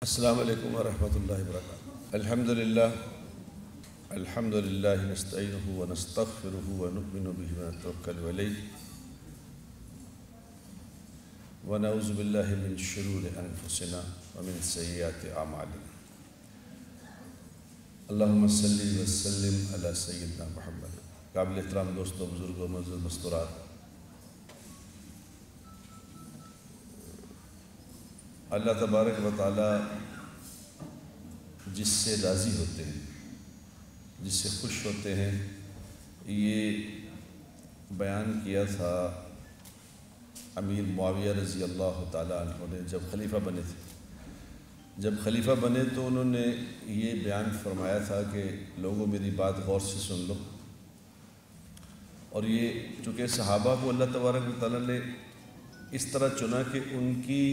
السلام علیکم ورحمۃ اللہ وبرکاتہ۔ الحمد للہ نستعینہ ونستغفرہ ونؤمن بہ ونتوکل علیہ ونعوذ باللہ من شرور انفسنا ومن سیئات اعمالنا۔ اللہم صلی وسلم علی سیدنا محمد۔ قابل احترام دوستوں، بزرگوں، معزز مستورات، اللہ تبارک و تعالیٰ جس سے راضی ہوتے ہیں، جس سے خوش ہوتے ہیں، یہ بیان کیا تھا امیر معاویہ رضی اللہ تعالیٰ عنہ نے جب خلیفہ بنے تھے۔ جب خلیفہ بنے تو انہوں نے یہ بیان فرمایا تھا کہ لوگوں میری بات غور سے سن لو، اور یہ چونکہ صحابہ کو اللہ تبارک و تعالیٰ نے اس طرح چنا کہ ان کی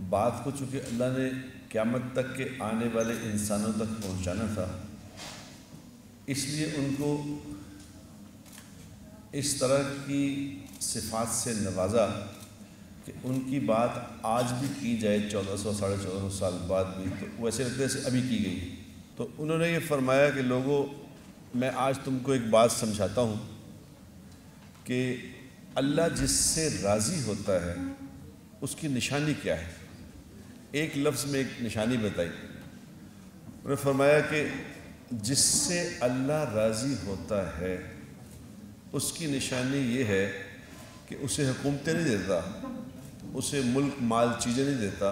بات کو چونکہ اللہ نے قیامت تک کے آنے والے انسانوں تک پہنچانا تھا، اس لیے ان کو اس طرح کی صفات سے نوازا کہ ان کی بات آج بھی کی جائے 1400 ساڑھے 1400 سال بعد بھی تو ویسے لگتے سے ابھی کی گئی۔ تو انہوں نے یہ فرمایا کہ لوگوں، میں آج تم کو ایک بات سمجھاتا ہوں کہ اللہ جس سے راضی ہوتا ہے اس کی نشانی کیا ہے۔ ایک لفظ میں ایک نشانی بتائی، انہوں نے فرمایا کہ جس سے اللہ راضی ہوتا ہے اس کی نشانی یہ ہے کہ اسے حکومتیں نہیں دیتا، اسے ملک مال چیزیں نہیں دیتا،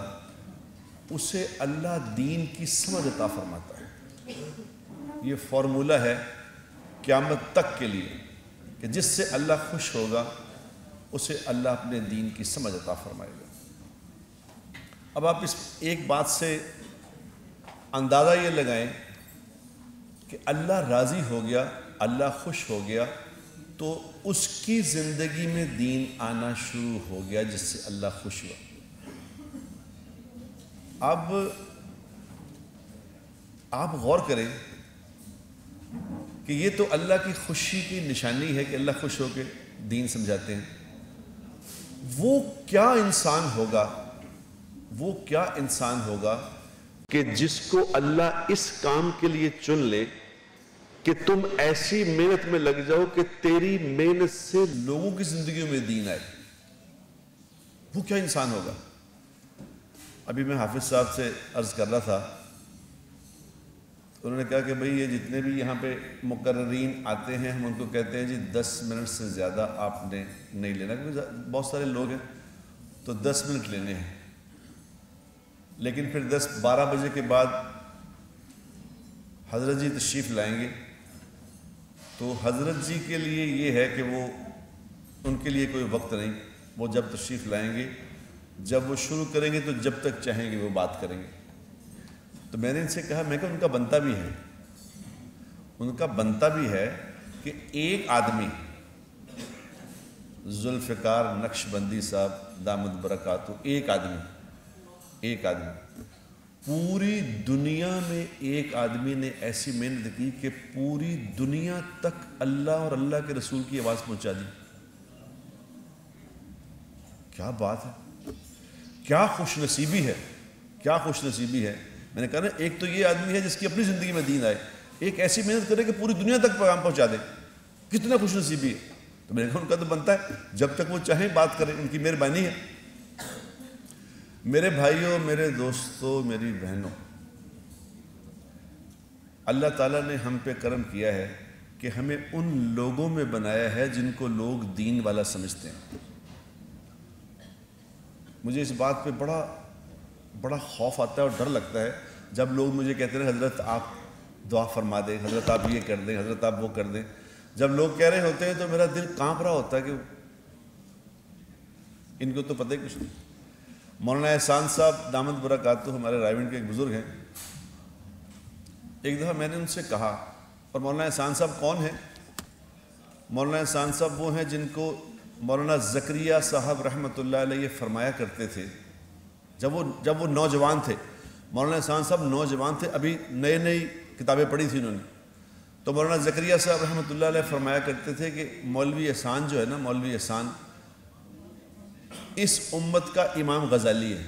اسے اللہ دین کی سمجھ عطا فرماتا ہے۔ یہ فارمولہ ہے قیامت تک کے لیے کہ جس سے اللہ خوش ہوگا اسے اللہ اپنے دین کی سمجھ عطا فرمائے گا۔ اب آپ اس ایک بات سے اندازہ یہ لگائیں کہ اللہ راضی ہو گیا، اللہ خوش ہو گیا تو اس کی زندگی میں دین آنا شروع ہو گیا جس سے اللہ خوش ہوا۔ اب آپ غور کریں کہ یہ تو اللہ کی خوشی کی نشانی ہے کہ اللہ خوش ہو کے دین سمجھاتے ہیں۔ وہ کیا انسان ہوگا کہ جس کو اللہ اس کام کے لیے چن لے کہ تم ایسی محنت میں لگ جاؤ کہ تیری محنت سے لوگوں کی زندگیوں میں دین آئے۔ وہ کیا انسان ہوگا؟ ابھی میں حافظ صاحب سے عرض کر رہا تھا، انہوں نے کہا کہ بھئی یہ جتنے بھی یہاں پہ مقررین آتے ہیں ہم ان کو کہتے ہیں جی 10 منٹ سے زیادہ آپ نے نہیں لینا، کیونکہ بہت سارے لوگ ہیں تو 10 منٹ لینے ہیں، لیکن پھر 10-12 بجے کے بعد حضرت جی تشریف لائیں گے تو حضرت جی کے لیے یہ ہے کہ وہ ان کے لیے کوئی وقت نہیں، وہ جب تشریف لائیں گے، جب وہ شروع کریں گے تو جب تک چاہیں گے وہ بات کریں گے۔ تو میں نے ان سے کہا، میں کہ ان کا بنتا بھی ہے کہ ایک آدمی ذوالفقار نقشبندی صاحب دامت برکاتہ، ایک آدمی پوری دنیا میں ایک آدمی نے ایسی محنت کی کہ پوری دنیا تک اللہ اور اللہ کے رسول کی آواز پہنچا دی۔ کیا بات ہے، کیا خوش نصیبی ہے۔ میں نے کہا نا، ایک تو یہ آدمی ہے جس کی اپنی زندگی میں دین آئے، ایک ایسی محنت کرے کہ پوری دنیا تک پیغام پہنچا دے، کتنا خوش نصیبی ہے۔ تو میں نے کہا ان کا تو بنتا ہے جب تک وہ چاہیں بات کریں، ان کی مہربانی ہے۔ میرے بھائیوں، میرے دوستوں، میری بہنوں، اللہ تعالیٰ نے ہم پہ کرم کیا ہے کہ ہمیں ان لوگوں میں بنایا ہے جن کو لوگ دین والا سمجھتے ہیں۔ مجھے اس بات پہ بڑا خوف آتا ہے اور ڈر لگتا ہے جب لوگ مجھے کہتے ہیں حضرت آپ دعا فرما دیں، حضرت آپ یہ کر دیں، حضرت آپ وہ کر دیں۔ جب لوگ کہہ رہے ہوتے ہیں تو میرا دل کانپ رہا ہوتا ہے کہ ان کو تو پتہ ہی کچھ نہیں۔ مولانا احسان صاحب دامت برکاتہ ہمارے رائیونڈ کے ایک بزرگ ہیں، ایک دفعہ میں نے ان سے کہا، اور مولانا احسان صاحب کون ہیں؟ مولانا احسان صاحب وہ ہیں جن کو مولانا زکریا صاحب رحمۃ اللہ علیہ فرمایا کرتے تھے جب وہ نوجوان تھے۔ مولانا احسان صاحب نوجوان تھے، ابھی نئی کتابیں پڑھی تھی انہوں نے، تو مولانا زکریا صاحب رحمۃ اللہ علیہ فرمایا کرتے تھے کہ مولوی احسان جو ہے نا، مولوی احسان اس امت کا امام غزالی ہے۔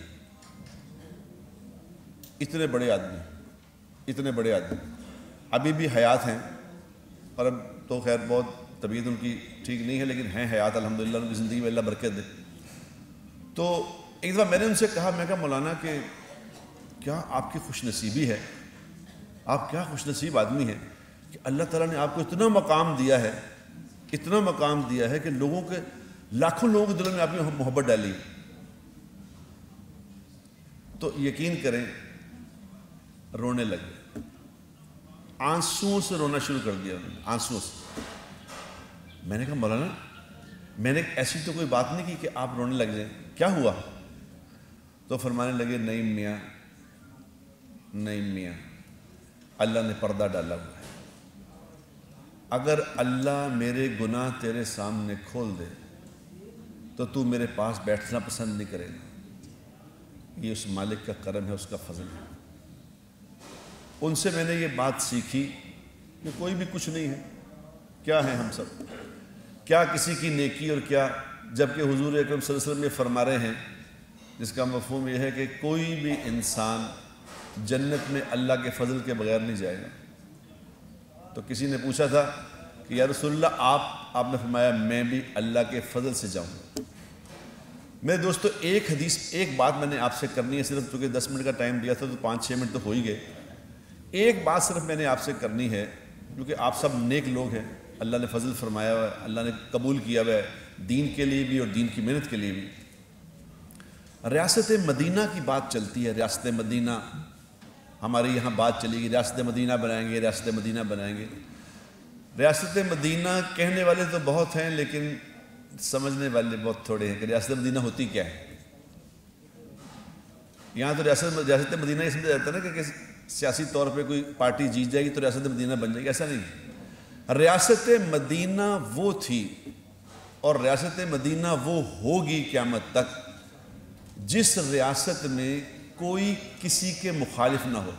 اتنے بڑے آدمی ابھی بھی حیات ہیں، اور اب تو خیر بہت طبیعت ان کی ٹھیک نہیں ہے، لیکن ہیں حیات الحمدللہ، ان کی زندگی میں اللہ برکت دے۔ تو ایک دفعہ میں نے ان سے کہا، میں کہا مولانا کہ کیا آپ کی خوش نصیبی ہے، آپ کیا خوش نصیب آدمی ہیں کہ اللہ تعالیٰ نے آپ کو اتنا مقام دیا ہے کہ لوگوں کے لاکھوں لوگوں کے دلوں میں آپ نے محبت ڈالی۔ تو یقین کریں رونے لگے، آنسوؤں سے رونا شروع کر دیا انہوں نے، آنسوؤں سے۔ میں نے کہا مولانا میں نے ایسی تو کوئی بات نہیں کی کہ آپ رونے لگ جائیں، کیا ہوا؟ تو فرمانے لگے نہیں میاں اللہ نے پردہ ڈالا ہوا ہے، اگر اللہ میرے گناہ تیرے سامنے کھول دے تو تو میرے پاس بیٹھنا پسند نہیں کرے گا، یہ اس مالک کا کرم ہے، اس کا فضل ہے۔ ان سے میں نے یہ بات سیکھی کہ کوئی بھی کچھ نہیں ہے، کیا ہیں ہم سب، کیا کسی کی نیکی اور کیا، جبکہ حضور اکرم صلی اللہ علیہ وسلم یہ فرما رہے ہیں، جس کا مفہوم یہ ہے کہ کوئی بھی انسان جنت میں اللہ کے فضل کے بغیر نہیں جائے گا۔ تو کسی نے پوچھا تھا کہ یا رسول اللہ آپ نے فرمایا میں بھی اللہ کے فضل سے جاؤں گا۔ میرے دوستو ایک بات میں نے آپ سے کرنی ہے، صرف چونکہ 10 منٹ کا ٹائم دیا تھا تو 5-6 منٹ تو ہو ہی گئے۔ ایک بات صرف میں نے آپ سے کرنی ہے، کیونکہ آپ سب نیک لوگ ہیں، اللہ نے فضل فرمایا ہوا ہے، اللہ نے قبول کیا ہوا ہے دین کے لیے بھی اور دین کی محنت کے لیے بھی۔ ریاست مدینہ کی بات چلتی ہے، ریاست مدینہ ہمارے یہاں بات چلے گی، ریاست مدینہ بنائیں گے، ریاست مدینہ بنائیں گے۔ ریاست مدینہ کہنے والے تو بہت ہیں لیکن سمجھنے والے بہت تھوڑے ہیں کہ ریاست مدینہ ہوتی کیا ہے۔ یہاں تو ریاست مدینہ یہ سمجھا جاتا ہے نا کہ سیاسی طور پہ کوئی پارٹی جیت جائے گی تو ریاست مدینہ بن جائے گی، ایسا نہیں ہے۔ ریاست مدینہ وہ تھی اور ریاست مدینہ وہ ہوگی قیامت تک جس ریاست میں کوئی کسی کے مخالف نہ ہو۔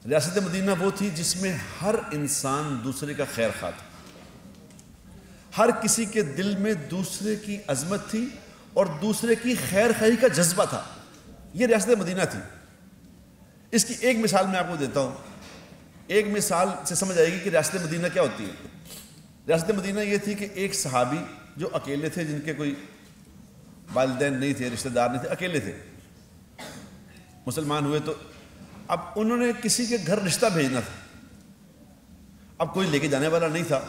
ریاست مدینہ وہ تھی جس میں ہر انسان دوسرے کا خیر خواہ تھا، ہر کسی کے دل میں دوسرے کی عظمت تھی اور دوسرے کی خیر خواہی کا جذبہ تھا۔ یہ ریاست مدینہ تھی۔ اس کی ایک مثال میں آپ کو دیتا ہوں، ایک مثال سے سمجھ آئے گی کہ ریاست مدینہ کیا ہوتی ہے۔ ریاست مدینہ یہ تھی کہ ایک صحابی جو اکیلے تھے، جن کے کوئی والدین نہیں تھے، رشتہ دار نہیں تھے، اکیلے تھے، مسلمان ہوئے تو اب انہوں نے کسی کے گھر رشتہ بھیجنا تھا، اب کوئی لے کے جانے والا نہیں تھا۔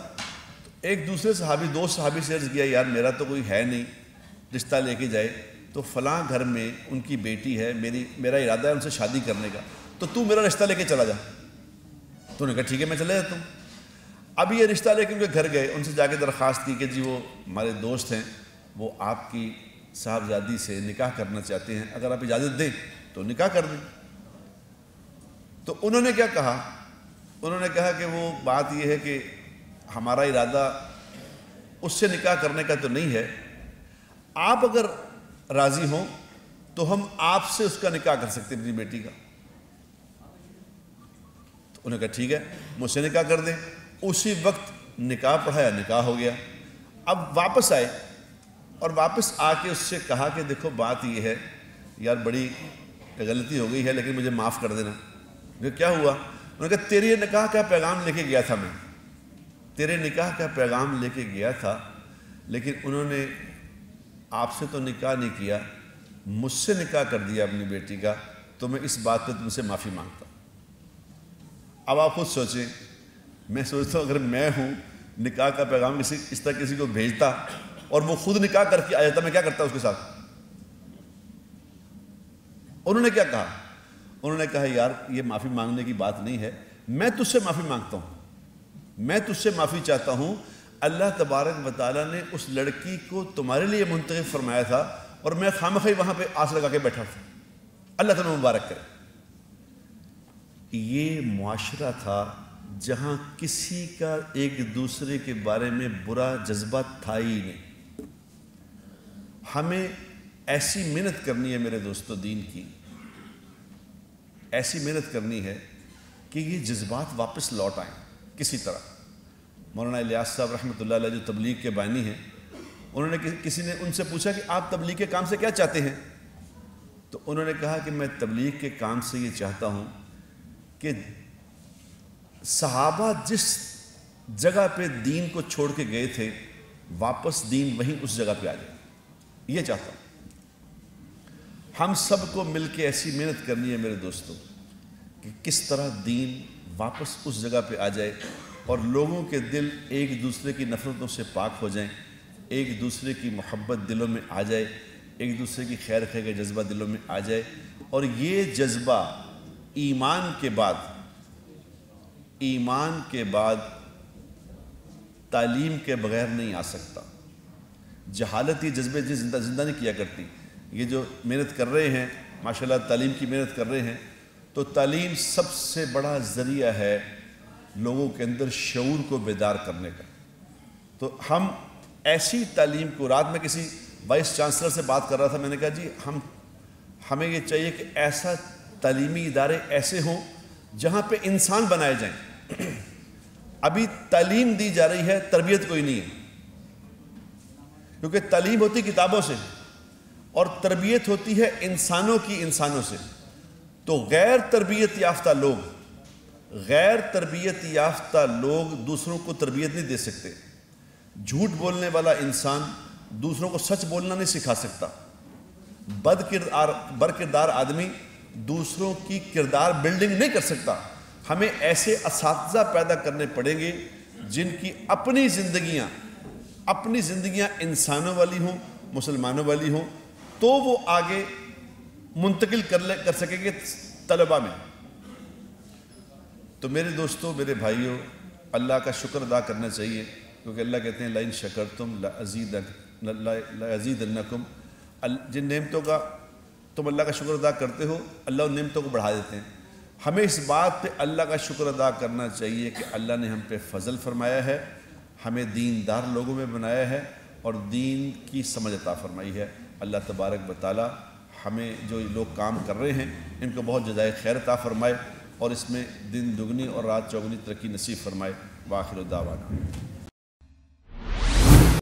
ایک دوسرے صحابی، دوست صحابی سے عرض کیا یار میرا تو کوئی ہے نہیں رشتہ لے کے جائے، تو فلاں گھر میں ان کی بیٹی ہے، میرا ارادہ ہے ان سے شادی کرنے کا، تو میرا رشتہ لے کے چلا جا۔ تو انہوں نے کہا ٹھیک ہے میں چلے جاتا ہوں۔ اب یہ رشتہ لے کے ان کے گھر گئے، ان سے جا کے درخواست کی کہ جی وہ ہمارے دوست ہیں، وہ آپ کی صاحبزادی سے نکاح کرنا چاہتے ہیں، اگر آپ اجازت دیں تو نکاح کر دیں۔ تو انہوں نے کیا کہا؟ انہوں نے کہا کہ وہ بات یہ ہے کہ ہمارا ارادہ اس سے نکاح کرنے کا تو نہیں ہے، آپ اگر راضی ہوں تو ہم آپ سے اس کا نکاح کر سکتے ہیں، اپنی بیٹی کا۔ تو انہوں نے کہا ٹھیک ہے مجھ سے نکاح کر دیں۔ اسی وقت نکاح پڑھایا، نکاح ہو گیا۔ اب واپس آئے اور واپس آ کے اس سے کہا کہ دیکھو بات یہ ہے یار بڑی غلطی ہو گئی ہے لیکن مجھے معاف کر دینا۔ کیا ہوا؟ انہوں نے کہا تیرے نکاح کا پیغام لے کے گیا تھا، میں تیرے نکاح کا پیغام لے کے گیا تھا، لیکن انہوں نے آپ سے تو نکاح نہیں کیا، مجھ سے نکاح کر دیا اپنی بیٹی کا، تو میں اس بات پہ تم سے معافی مانگتا ہوں۔ اب آپ خود سوچیں، میں سوچتا ہوں اگر میں ہوں، نکاح کا پیغام اس طرح کسی کو بھیجتا اور وہ خود نکاح کر کے آ جاتا، میں کیا کرتا اس کے ساتھ؟ انہوں نے کیا کہا؟ انہوں نے کہا یار یہ معافی مانگنے کی بات نہیں ہے، میں تجھ سے معافی مانگتا ہوں، میں تجھ سے معافی چاہتا ہوں، اللہ تبارک و تعالیٰ نے اس لڑکی کو تمہارے لیے منتخب فرمایا تھا اور میں خامخواہ وہاں پہ آس لگا کے بیٹھا تھا، اللہ تعالیٰ مبارک کرے۔ یہ معاشرہ تھا جہاں کسی کا ایک دوسرے کے بارے میں برا جذبہ تھا ہی نہیں۔ ہمیں ایسی محنت کرنی ہے میرے دوستو، دین کی ایسی محنت کرنی ہے کہ یہ جذبات واپس لوٹ آئیں کسی طرح۔ مولانا الیاس صاحب رحمۃ اللہ علیہ جو تبلیغ کے بانی ہیں، انہوں نے کسی نے ان سے پوچھا کہ آپ تبلیغ کے کام سے کیا چاہتے ہیں؟ تو انہوں نے کہا کہ میں تبلیغ کے کام سے یہ چاہتا ہوں کہ صحابہ جس جگہ پہ دین کو چھوڑ کے گئے تھے واپس دین وہیں اس جگہ پہ آ جائے، یہ چاہتا ہوں۔ ہم سب کو مل کے ایسی محنت کرنی ہے میرے دوستوں کہ کس طرح دین واپس اس جگہ پہ آ جائے اور لوگوں کے دل ایک دوسرے کی نفرتوں سے پاک ہو جائیں، ایک دوسرے کی محبت دلوں میں آ جائے، ایک دوسرے کی خیر خیر کا جذبہ دلوں میں آ جائے، اور یہ جذبہ ایمان کے بعد تعلیم کے بغیر نہیں آ سکتا۔ جہالت یہ جذبے زندہ نہیں کیا کرتی۔ یہ جو محنت کر رہے ہیں ماشاءاللہ، تعلیم کی محنت کر رہے ہیں، تو تعلیم سب سے بڑا ذریعہ ہے لوگوں کے اندر شعور کو بیدار کرنے کا۔ تو ہم ایسی تعلیم کو، رات میں کسی وائس چانسلر سے بات کر رہا تھا، میں نے کہا جی ہمیں یہ چاہیے کہ ایسا تعلیمی ادارے ایسے ہوں جہاں پہ انسان بنائے جائیں۔ ابھی تعلیم دی جا رہی ہے، تربیت کوئی نہیں ہے، کیونکہ تعلیم ہوتی کتابوں سے اور تربیت ہوتی ہے انسانوں سے۔ تو غیر تربیت یافتہ لوگ دوسروں کو تربیت نہیں دے سکتے۔ جھوٹ بولنے والا انسان دوسروں کو سچ بولنا نہیں سکھا سکتا۔ برکردار آدمی دوسروں کی کردار بلڈنگ نہیں کر سکتا۔ ہمیں ایسے اساتذہ پیدا کرنے پڑیں گے جن کی اپنی زندگیاں انسانوں والی ہوں، مسلمانوں والی ہوں، تو وہ آگے منتقل کر سکیں گے طلبہ میں۔ تو میرے دوستوں، میرے بھائیوں، اللہ کا شکر ادا کرنا چاہیے، کیونکہ اللہ کہتے ہیں لَإِن شَكَرْتُمْ لَأَزِيدَنَّكُمْ۔ جن نعمتوں کا تم اللہ کا شکر ادا کرتے ہو، اللہ ان نعمتوں کو بڑھا دیتے ہیں۔ ہمیں اس بات پہ اللہ کا شکر ادا کرنا چاہیے کہ اللہ نے ہم پہ فضل فرمایا ہے، ہمیں دیندار لوگوں میں بنایا ہے اور دین کی سمجھ عطا فرمائی ہے۔ اللہ تبارک و تعالی ہمیں جو لوگ کام کر رہے ہیں ان کو بہت جزائے خیر عطا فرمائے اور اس میں دن دگنی اور رات چوگنی ترقی نصیب فرمائے۔ وآخر دعوانا